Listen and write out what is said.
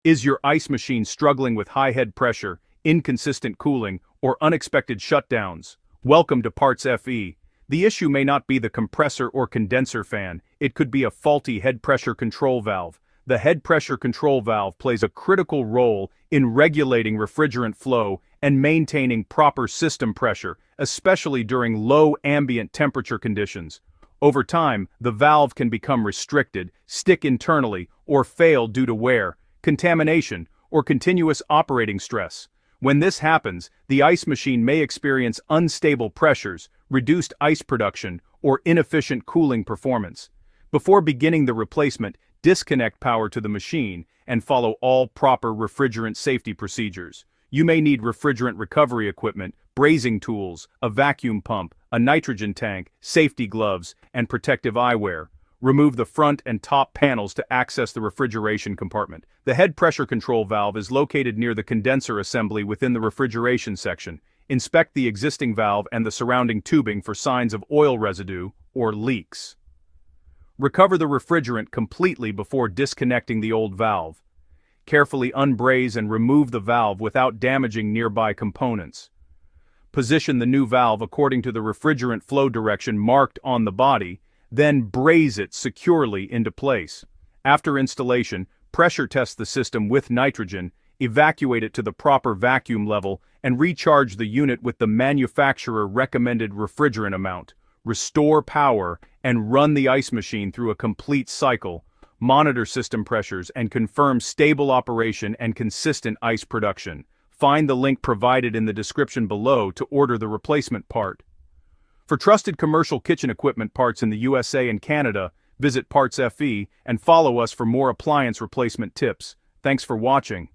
Is your ice machine struggling with high head pressure, inconsistent cooling, or unexpected shutdowns? Welcome to PartsFe. The issue may not be the compressor or condenser fan, it could be a faulty head pressure control valve. The head pressure control valve plays a critical role in regulating refrigerant flow and maintaining proper system pressure, especially during low ambient temperature conditions. Over time, the valve can become restricted, stick internally, or fail due to wear, contamination, or continuous operating stress. When this happens, the ice machine may experience unstable pressures, reduced ice production, or inefficient cooling performance. Before beginning the replacement, disconnect power to the machine and follow all proper refrigerant safety procedures. You may need refrigerant recovery equipment, brazing tools, a vacuum pump, a nitrogen tank, safety gloves, and protective eyewear. Remove the front and top panels to access the refrigeration compartment. The head pressure control valve is located near the condenser assembly within the refrigeration section. Inspect the existing valve and the surrounding tubing for signs of oil residue or leaks. Recover the refrigerant completely before disconnecting the old valve. Carefully unbraze and remove the valve without damaging nearby components. Position the new valve according to the refrigerant flow direction marked on the body, then braze it securely into place. After installation, pressure test the system with nitrogen, evacuate it to the proper vacuum level, and recharge the unit with the manufacturer recommended refrigerant amount. Restore power and run the ice machine through a complete cycle. Monitor system pressures and confirm stable operation and consistent ice production. Find the link provided in the description below to order the replacement part. For trusted commercial kitchen equipment parts in the USA and Canada, visit PartsFe and follow us for more appliance replacement tips. Thanks for watching.